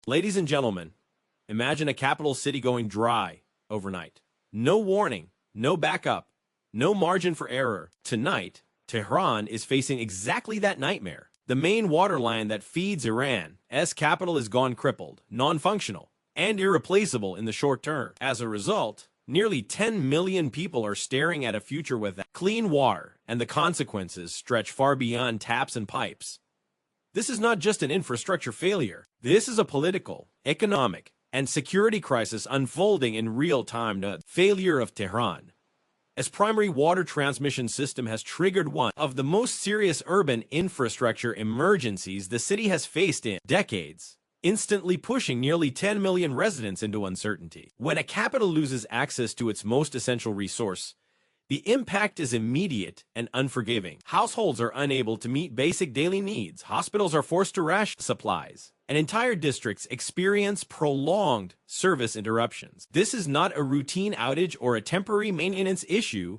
Ladies and gentlemen, imagine a capital city going dry overnight. No warning, no backup, no margin for error. Tonight, Tehran is facing exactly that nightmare. The main waterline that feeds Iran's capital is gone crippled, non-functional, and irreplaceable in the short term. As a result, nearly 10 million people are staring at a future without clean water, and the consequences stretch far beyond taps and pipes. This is not just an infrastructure failure. This is a political, economic, and security crisis unfolding in real time. The failure of Tehran as primary water transmission system has triggered one of the most serious urban infrastructure emergencies the city has faced in decades, instantly pushing nearly 10 million residents into uncertainty. When a capital loses access to its most essential resource, the impact is immediate and unforgiving. Households are unable to meet basic daily needs. Hospitals are forced to ration supplies, and entire districts experience prolonged service interruptions. This is not a routine outage or a temporary maintenance issue.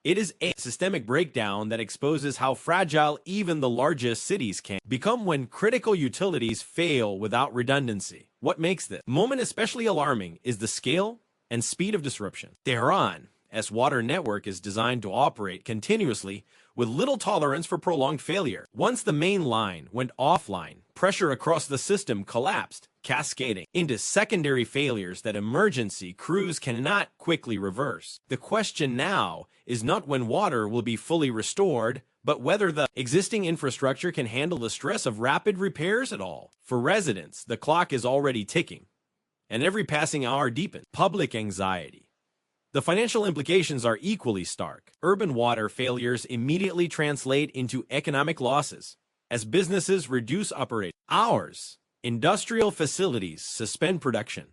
It is a systemic breakdown that exposes how fragile even the largest cities can become when critical utilities fail without redundancy. What makes this moment especially alarming is the scale and speed of disruption. Tehran's water network is designed to operate continuously with little tolerance for prolonged failure. Once the main line went offline, pressure across the system collapsed, cascading into secondary failures that emergency crews cannot quickly reverse. The question now is not when water will be fully restored, but whether the existing infrastructure can handle the stress of rapid repairs at all. For residents, the clock is already ticking, and every passing hour deepens public anxiety. The financial implications are equally stark. Urban water failures immediately translate into economic losses. As businesses reduce operating hours, industrial facilities suspend production,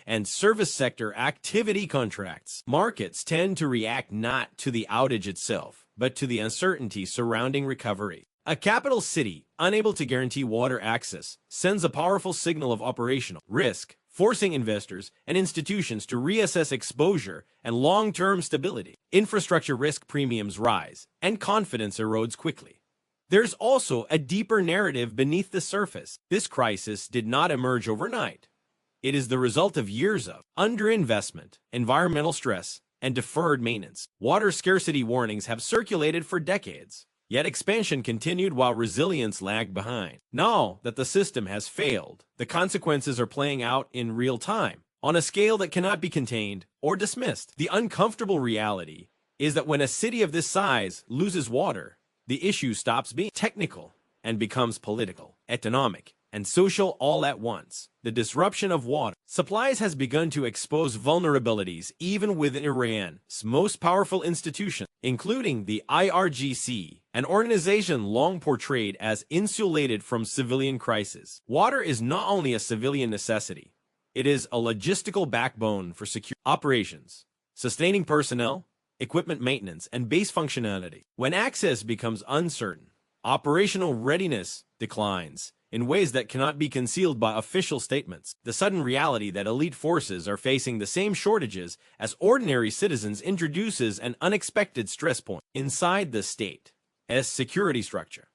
and service sector activity contracts, markets tend to react not to the outage itself, but to the uncertainty surrounding recovery. A capital city, unable to guarantee water access, sends a powerful signal of operational risk, forcing investors and institutions to reassess exposure and long-term stability. Infrastructure risk premiums rise, and confidence erodes quickly. There's also a deeper narrative beneath the surface. This crisis did not emerge overnight. It is the result of years of underinvestment, environmental stress, and deferred maintenance. Water scarcity warnings have circulated for decades, yet expansion continued while resilience lagged behind. Now that the system has failed, the consequences are playing out in real time, on a scale that cannot be contained or dismissed. The uncomfortable reality is that when a city of this size loses water, the issue stops being technical and becomes political, economic, and social all at once. The disruption of water supplies has begun to expose vulnerabilities even within Iran's most powerful institutions, including the IRGC, an organization long portrayed as insulated from civilian crisis. Water is not only a civilian necessity, it is a logistical backbone for secure operations, sustaining personnel, equipment maintenance, and base functionality. When access becomes uncertain, operational readiness declines in ways that cannot be concealed by official statements. The sudden reality that elite forces are facing the same shortages as ordinary citizens introduces an unexpected stress point inside the state's security structure.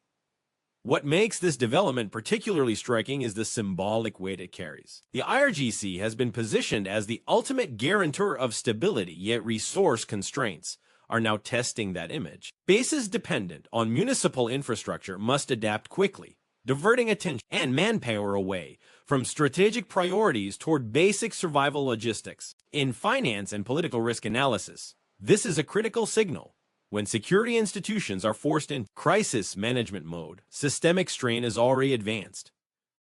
What makes this development particularly striking is the symbolic weight it carries. The IRGC has been positioned as the ultimate guarantor of stability, yet resource constraints are now testing that image. Bases dependent on municipal infrastructure must adapt quickly, diverting attention and manpower away from strategic priorities toward basic survival logistics. In finance and political risk analysis, this is a critical signal. When security institutions are forced in crisis management mode, systemic strain is already advanced.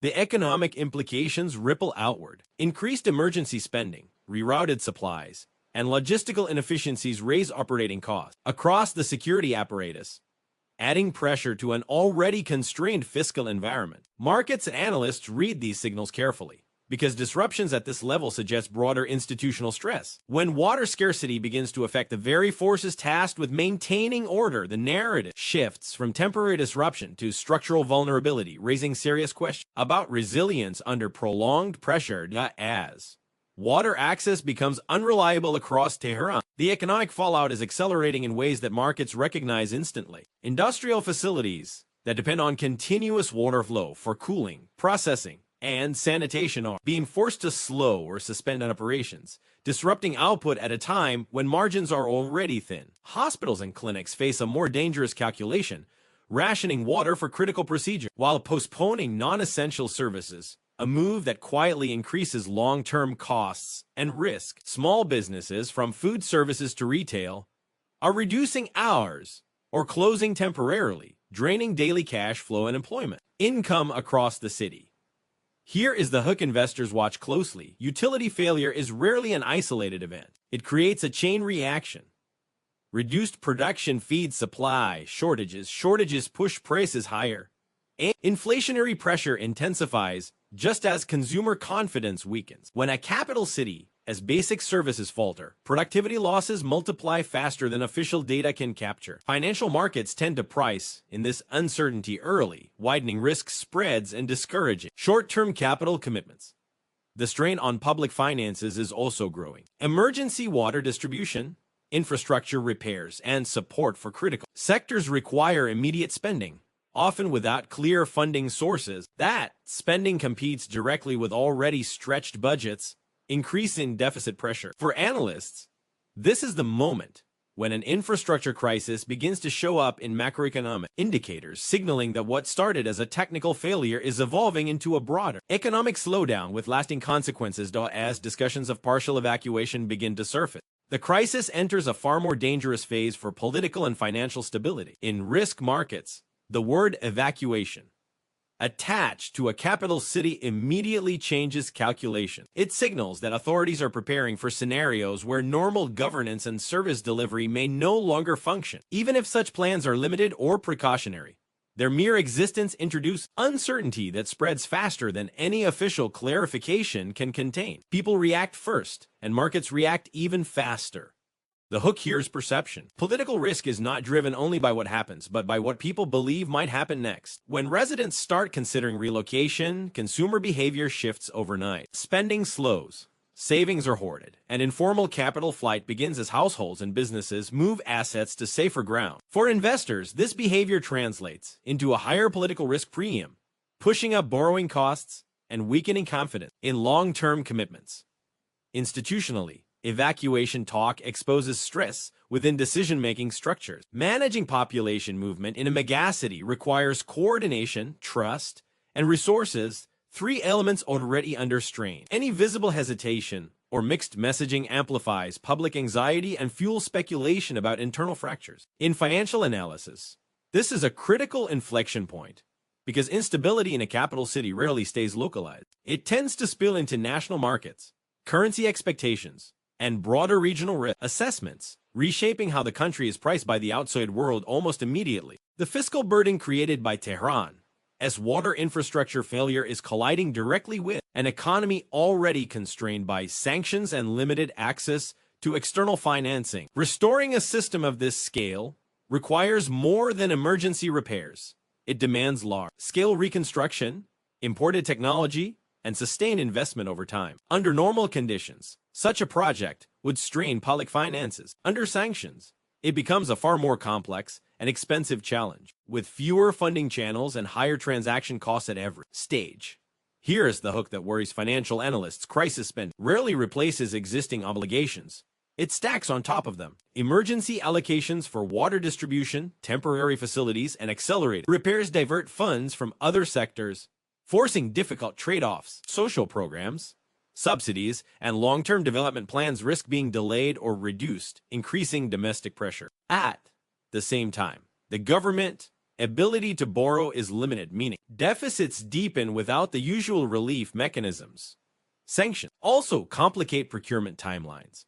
The economic implications ripple outward. Increased emergency spending, rerouted supplies, and logistical inefficiencies raise operating costs across the security apparatus, adding pressure to an already constrained fiscal environment. Markets and analysts read these signals carefully, because disruptions at this level suggest broader institutional stress. When water scarcity begins to affect the very forces tasked with maintaining order, the narrative shifts from temporary disruption to structural vulnerability, raising serious questions about resilience under prolonged pressure. As water access becomes unreliable across Tehran, the economic fallout is accelerating in ways that markets recognize instantly. Industrial facilities that depend on continuous water flow for cooling, processing, and sanitation are being forced to slow or suspend operations, disrupting output at a time when margins are already thin. Hospitals and clinics face a more dangerous calculation, rationing water for critical procedures while postponing non-essential services, a move that quietly increases long-term costs and risk. Small businesses, from food services to retail, are reducing hours or closing temporarily, draining daily cash flow and employment. Income across the city. Here is the hook investors watch closely. Utility failure is rarely an isolated event. It creates a chain reaction. Reduced production feeds supply, shortages push prices higher, and inflationary pressure intensifies just as consumer confidence weakens. When a capital city, as basic services falter, productivity losses multiply faster than official data can capture. Financial markets tend to price in this uncertainty early, widening risk spreads and discouraging short-term capital commitments. The strain on public finances is also growing. Emergency water distribution, infrastructure repairs, and support for critical sectors require immediate spending, often without clear funding sources. That spending competes directly with already stretched budgets, increasing deficit pressure. For analysts, this is the moment when an infrastructure crisis begins to show up in macroeconomic indicators, signaling that what started as a technical failure is evolving into a broader economic slowdown with lasting consequences. As discussions of partial evacuation begin to surface, the crisis enters a far more dangerous phase for political and financial stability. In risk markets, the word evacuation attached to a capital city immediately changes calculation. It signals that authorities are preparing for scenarios where normal governance and service delivery may no longer function. Even if such plans are limited or precautionary, their mere existence introduces uncertainty that spreads faster than any official clarification can contain. People react first, and markets react even faster. The hook here is perception. Political risk is not driven only by what happens, but by what people believe might happen next. When residents start considering relocation, consumer behavior shifts overnight. Spending slows, savings are hoarded, and informal capital flight begins as households and businesses move assets to safer ground. For investors, this behavior translates into a higher political risk premium, pushing up borrowing costs and weakening confidence in long-term commitments. Institutionally, evacuation talk exposes stress within decision-making structures. Managing population movement in a megacity requires coordination, trust, and resources, three elements already under strain. Any visible hesitation or mixed messaging amplifies public anxiety and fuels speculation about internal fractures. In financial analysis, this is a critical inflection point because instability in a capital city rarely stays localized. It tends to spill into national markets, currency expectations, and broader regional risk assessments, reshaping how the country is priced by the outside world almost immediately. The fiscal burden created by Tehran, as water infrastructure failure is colliding directly with an economy already constrained by sanctions and limited access to external financing. Restoring a system of this scale requires more than emergency repairs. It demands large-scale reconstruction, imported technology, and sustained investment over time. Under normal conditions, such a project would strain public finances. Under sanctions, it becomes a far more complex and expensive challenge, with fewer funding channels and higher transaction costs at every stage. Here is the hook that worries financial analysts. Crisis spend rarely replaces existing obligations. It stacks on top of them. Emergency allocations for water distribution, temporary facilities, and accelerated repairs divert funds from other sectors, forcing difficult trade-offs. Social programs, subsidies, and long-term development plans risk being delayed or reduced, increasing domestic pressure. At the same time, the government ability to borrow is limited, meaning deficits deepen without the usual relief mechanisms. Sanctions also complicate procurement timelines,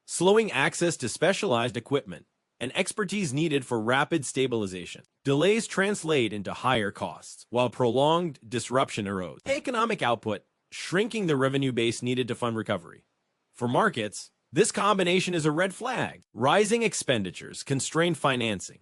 slowing access to specialized equipment and expertise needed for rapid stabilization. Delays translate into higher costs, while prolonged disruption erodes economic output, shrinking the revenue base needed to fund recovery. For markets, this combination is a red flag. Rising expenditures, constrained financing,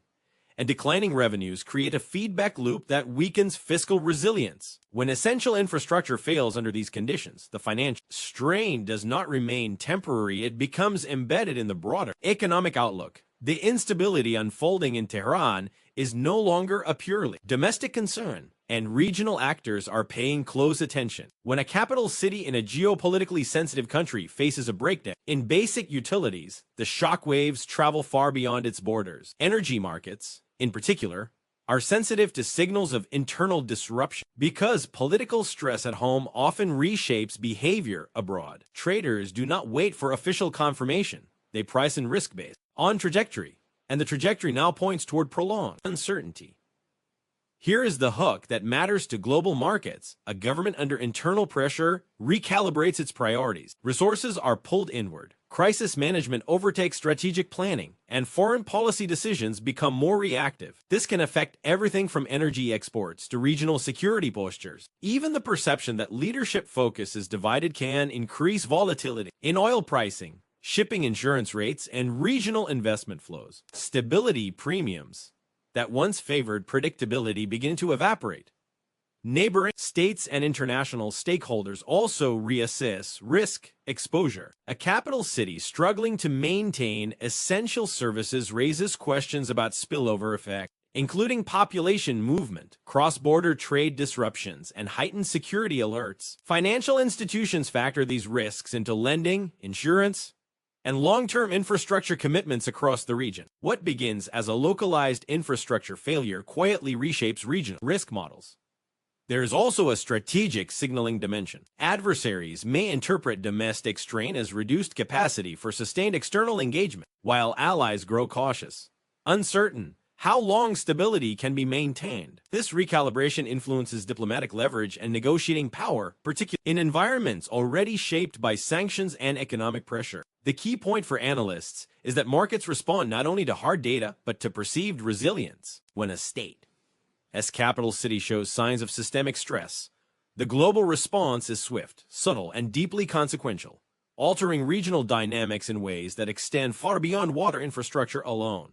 and declining revenues create a feedback loop that weakens fiscal resilience. When essential infrastructure fails under these conditions, the financial strain does not remain temporary, it becomes embedded in the broader economic outlook. The instability unfolding in Tehran is no longer a purely domestic concern. and regional actors are paying close attention. When a capital city in a geopolitically sensitive country faces a breakdown in basic utilities, the shockwaves travel far beyond its borders. Energy markets, in particular, are sensitive to signals of internal disruption because political stress at home often reshapes behavior abroad. Traders do not wait for official confirmation. They price in risk-based on trajectory, and the trajectory now points toward prolonged uncertainty. Here is the hook that matters to global markets. A government under internal pressure recalibrates its priorities. Resources are pulled inward. Crisis management overtakes strategic planning, and foreign policy decisions become more reactive. This can affect everything from energy exports to regional security postures. Even the perception that leadership focus is divided can increase volatility in oil pricing, shipping insurance rates, and regional investment flows. Stability premiums that once favored predictability begin to evaporate. Neighboring states and international stakeholders also reassess risk exposure. A capital city struggling to maintain essential services raises questions about spillover effect, including population movement, cross-border trade disruptions, and heightened security alerts. Financial institutions factor these risks into lending, insurance, and long-term infrastructure commitments across the region. What begins as a localized infrastructure failure quietly reshapes regional risk models. There is also a strategic signaling dimension. Adversaries may interpret domestic strain as reduced capacity for sustained external engagement, while allies grow cautious, uncertain how long stability can be maintained. This recalibration influences diplomatic leverage and negotiating power, particularly in environments already shaped by sanctions and economic pressure. The key point for analysts is that markets respond not only to hard data, but to perceived resilience. When a state's capital city shows signs of systemic stress, the global response is swift, subtle, and deeply consequential, altering regional dynamics in ways that extend far beyond water infrastructure alone.